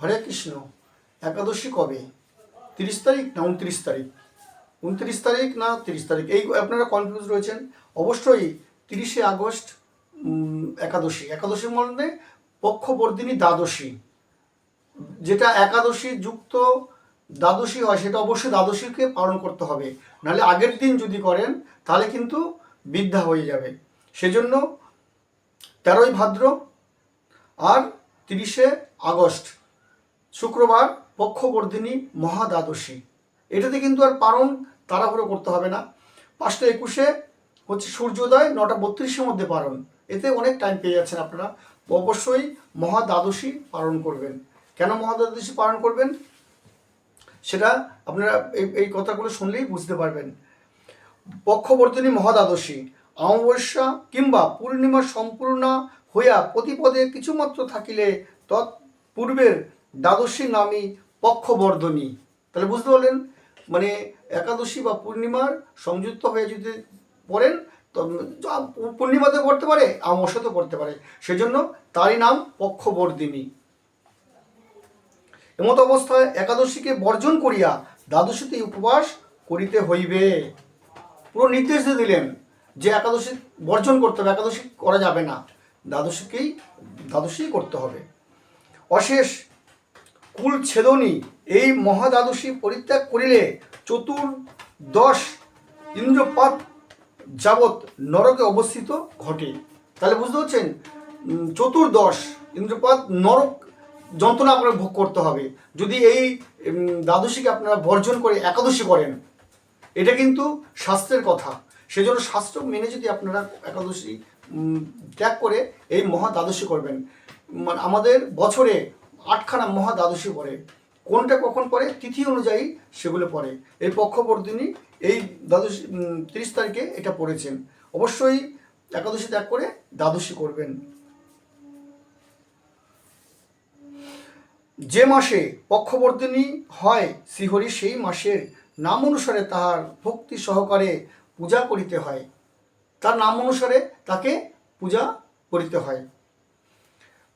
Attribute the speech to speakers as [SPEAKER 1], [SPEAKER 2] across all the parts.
[SPEAKER 1] হরে কৃষ্ণ। একাদশী কবে? 30 তারিখ না 29 তারিখ? 29 তারিখ না 30 তারিখ, এই আপনারা কনফিউজ রয়েছেন। অবশ্যই 30শে আগস্ট একাদশী। একাদশীর মধ্যে পক্ষবর্ধিনী দ্বাদশী, যেটা একাদশী যুক্ত দ্বাদশী হয় সেটা অবশ্যই দ্বাদশীকে পালন করতে হবে, নাহলে আগের দিন যদি করেন তাহলে কিন্তু বিদ্যা হয়ে যাবে। সেজন্য 13ই ভাদ্র আর 30শে আগস্ট শুক্রবার পক্ষবর্ধিনী মহাদ্বাদশী। এটাতে কিন্তু আর পালন তাড়াহুড়ো করতে হবে না। 5টা 21-এ হচ্ছে সূর্যোদয়, 9টা 32-এর মধ্যে পালন। এতে অনেক টাইম পেয়ে যাচ্ছেন আপনারা। অবশ্যই মহাদ্বাদশী পালন করবেন। কেন মহাদ্বাদশী পালন করবেন সেটা আপনারা এই কথাগুলো শুনলেই বুঝতে পারবেন। পক্ষবর্ধিনী মহাদ্বাদশী অমাবস্যা কিংবা পূর্ণিমা সম্পূর্ণ হইয়া প্রতিপদে কিছুমাত্র থাকিলে তৎপূর্বের দ্বাদশী নামই পক্ষবর্ধনী। তাহলে বুঝতে পারলেন, মানে একাদশী বা পূর্ণিমার সংযুক্ত হয়ে যদি পড়েন, তো পূর্ণিমাতে পড়তে পারে, অমাবস্যাতেও পড়তে পারে, সেজন্য তারই নাম পক্ষবর্ধিনী। এমত অবস্থায় একাদশীকে বর্জন করিয়া দ্বাদশীতে উপবাস করিতে হইবে। পুরো নির্দেশ দিয়ে দিলেন যে একাদশী বর্জন করতে হবে, একাদশী করা যাবে না, দ্বাদশী করতে হবে। অশেষ কুল ছেদনী এই মহাদ্বাদশী পরিত্যাগ করিলে চতুর্দশ ইন্দ্রপাত যাবৎ নরকে অবস্থিত ঘটে। তাহলে বুঝতে পারছেন, চতুর্দশ ইন্দ্রপাত নরক যন্ত্রণা আপনার ভোগ করতে হবে যদি এই দ্বাদশীকে আপনারা বর্জন করে একাদশী করেন। এটা কিন্তু শাস্ত্রের কথা, সেজন্য শাস্ত্র মেনে যদি আপনারা একাদশী ত্যাগ করে এই মহাদ্বাদশী করবেন। মানে আমাদের বছরে 8খানা মহাদ্বাদশী পড়ে, কোনটা কখন পড়ে তিথি অনুযায়ী সেগুলো পড়ে। এই পক্ষবর্ধিনী এই দ্বাদশী 30 তারিখে এটা পড়েছেন। অবশ্যই একাদশী ত্যাগ করে দ্বাদশী করবেন। যে মাসে পক্ষবর্ধিনী হয় শ্রীহরি সেই মাসের নাম অনুসারে তাহার ভক্তি সহকারে পূজা করিতে হয়। তার নাম অনুসারে তাকে পূজা করিতে হয়।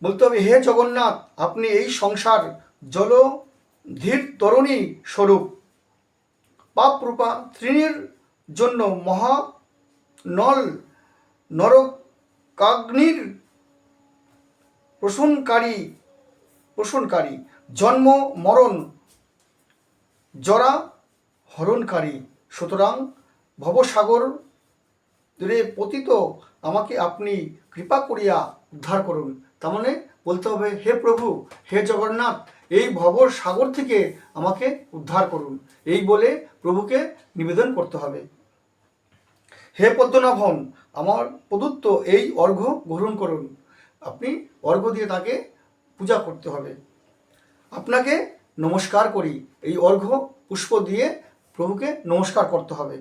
[SPEAKER 1] বলতে হবে, হে জগন্নাথ, আপনি এই সংসার জলধীর তরণী স্বরূপ পাপরূপা তৃণীর জন্য মহা নল নরকাগ্নির পোষণকারী, জন্ম মরণ জরা হরণকারী। সুতরাং ভবসাগর রে পতিত আমাকে আপনি কৃপা করিয়া উদ্ধার করুন। তার মানে বলতে হবে, হে প্রভু, হে জগন্নাথ, এই ভবর সাগর থেকে আমাকে উদ্ধার করুন, এই বলে প্রভুকে নিবেদন করতে হবে। হে পদ্মনাভন, আমার প্রদত্ত এই অর্ঘ্য গ্রহণ করুন। আপনি অর্ঘ্য দিয়ে তাকে পূজা করতে হবে। আপনাকে নমস্কার করি, এই অর্ঘ্য পুষ্প দিয়ে প্রভুকে নমস্কার করতে হবে।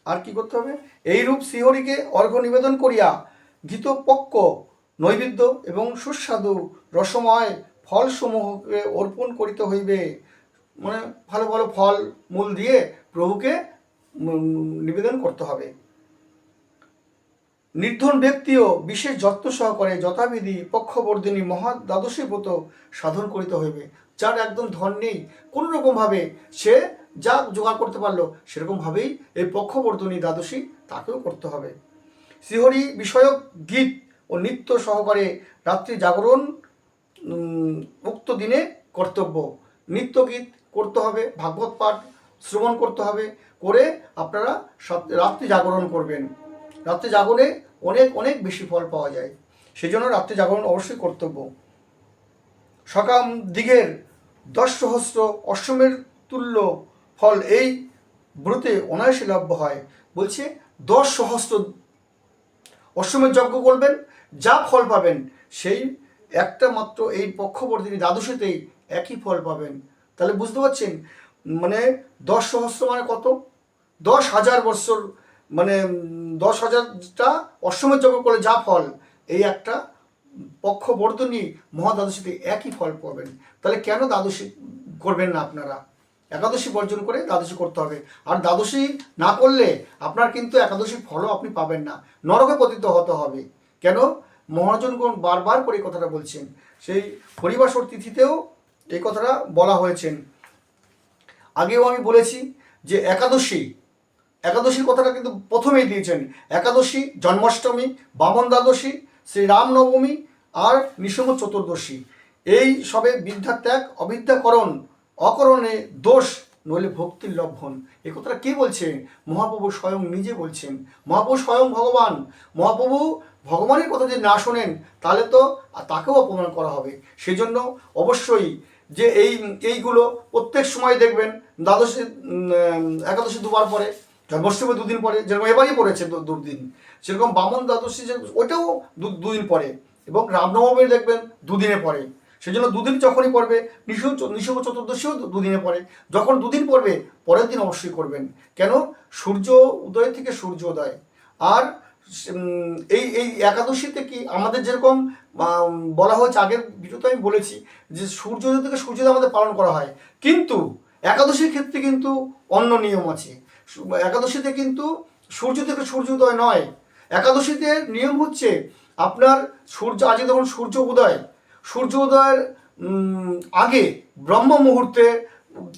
[SPEAKER 1] আর কি করতে হবে, এই রূপ শ্রীহরিকে অর্ঘ্য নিবেদন করিয়া ঘৃতপক্ষ নৈবেদ্য এবং সুস্বাদু রসময় ফলসমূহকে অর্পণ করিতে হইবে। মানে ভালো ভালো ফল মূল দিয়ে প্রভুকে নিবেদন করতে হবে। নির্ধন ব্যক্তিও বিশেষ যত্ন সহকারে যথাবিধি পক্ষবর্ধিনী মহাদ্বাদশী ব্রত সাধন করিতে হইবে। যার একদম ধন নেই, কোনো রকমভাবে সে যা জোগাড় করতে পারলো সেরকমভাবেই এই পক্ষবর্ধিনী দ্বাদশী তাকেও করতে হবে। শ্রীহরি বিষয়ক গীত ও নৃত্য সহকারে রাত্রি জাগরণ উক্ত দিনে কর্তব্য। নৃত্য গীত করতে হবে, ভাগবত পাঠ শ্রবণ করতে হবে, করে আপনারা রাত্রি জাগরণ করবেন। রাত্রি জাগরণে অনেক অনেক বেশি ফল পাওয়া যায়, সেই জন্য রাত্রি জাগরণ অবশ্যই কর্তব্য। সকাম দিগের 10 সহস্র অশ্বমের তুল্য ফল এই ব্রতে অনায়াসে লাভ্য হয়। বলছে 10 সহস্র অশ্বমের যজ্ঞ করবেন, যা ফল পাবেন সেই একটা মাত্র এই পক্ষবর্ধিনী দ্বাদশীতেই একই ফল পাবেন। তাহলে বুঝতে পারছেন, মানে 10 সহস্র মানে কত? 10,000 বৎসর, মানে 10,000টা অশ্বমের যজ্ঞ করলে যা ফল, এই একটা পক্ষবর্ধিনী মহাদ্বাদশীতে একই ফল পাবেন। তাহলে কেন দ্বাদশী করবেন না আপনারা? একাদশী বর্জন করে দ্বাদশী করতে হবে। আর দ্বাদশী না করলে আপনার কিন্তু একাদশীর ফলও আপনি পাবেন না, নরকে পতিত হতে হবে। কেন? মহাজনগণ বারবার করে কথাটা বলছেন। সেই হরিবাসর তিথিতেও এই কথাটা বলা হয়েছেন। আগেও আমি বলেছি যে একাদশীর কথাটা কিন্তু প্রথমেই দিয়েছেন। একাদশী, জন্মাষ্টমী, বামন দ্বাদশী, শ্রীরামনবমী আর নৃসিংহ চতুর্দশী, এই সবে বিদ্যা ত্যাগ, অবিদ্যাকরণ, অকরণে দোষ, নইলে ভক্তির লভ্যন। এই কথাটা কে বলছেন? মহাপ্রভু স্বয়ং নিজে বলছেন। মহাপ্রভু স্বয়ং ভগবান। মহাপ্রভু ভগবানের কথা যদি না শোনেন তাহলে তো তাকেও অপমান করা হবে। সেই জন্য অবশ্যই যে এইগুলো প্রত্যেক সময় দেখবেন, দ্বাদশী একাদশী দুবার পরে, জন্মাষ্টমী দুদিন পরে, যেরকম এবারই পড়েছে দুদিন, সেরকম বামন দ্বাদশী যে ওইটাও দুদিন পরে, এবং রামনবমী দেখবেন দুদিনে পরে। সেই জন্য দুদিন যখনই পড়বে, নৃসিংহ চতুর্দশীও দুদিনে পড়ে, যখন দুদিন পড়বে পরের দিন অবশ্যই করবেন। কেন? সূর্য উদয় থেকে সূর্যোদয়। আর এই একাদশীতে কি আমাদের যেরকম বলা হয়েছে, আগের ভিডিওতে আমি বলেছি যে সূর্যোদয় থেকে সূর্যোদয় আমাদের পালন করা হয়, কিন্তু একাদশীর ক্ষেত্রে কিন্তু অন্য নিয়ম আছে। একাদশীতে কিন্তু সূর্য থেকে সূর্যোদয় নয়। একাদশীতে নিয়ম হচ্ছে আপনার আজকে যখন সূর্য উদয়ের আগে ব্রহ্ম মুহূর্তে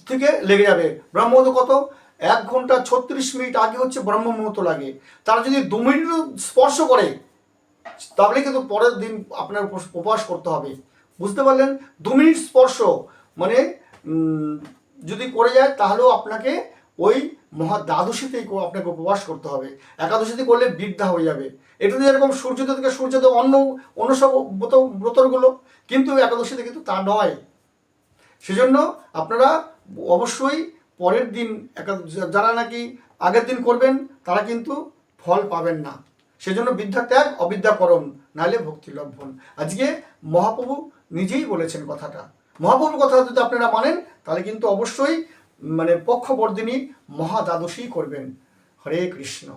[SPEAKER 1] থেকে লেগে যাবে। ব্রহ্ম মুহূর্ত কত? 1 ঘন্টা 36 মিনিট আগে হচ্ছে ব্রহ্ম মুহূর্ত লাগে। তারা যদি 2 মিনিটও স্পর্শ করে তাহলে কিন্তু পরের দিন আপনার উপবাস করতে হবে। বুঝতে পারলেন? 2 মিনিট স্পর্শ মানে যদি করে যায় তাহলেও আপনাকে ওই মহা দ্বাদশীতেই আপনাকে উপবাস করতে হবে। একাদশীতে করলে বৃদ্ধা হয়ে যাবে। এটা যেরকম সূর্যোদয় থেকে সূর্যোদয় অন্য সব ব্রতগুলো, কিন্তু একাদশীতে কিন্তু তা নয়। সেজন্য আপনারা অবশ্যই পরের দিন যারা নাকি আগের দিন করবেন তারা কিন্তু ফল পাবেন না। সেজন্য বিদ্যা ত্যাগ, অবিদ্যাকরণ, নাহলে ভক্তি লভ্যন। আজকে মহাপ্রভু নিজেই বলেছেন কথাটা। মহাপ্রভুর কথা যদি আপনারা মানেন তাহলে কিন্তু অবশ্যই পক্ষবর্ধিনী মহা দ্বাদশী করবেন। হরে কৃষ্ণ।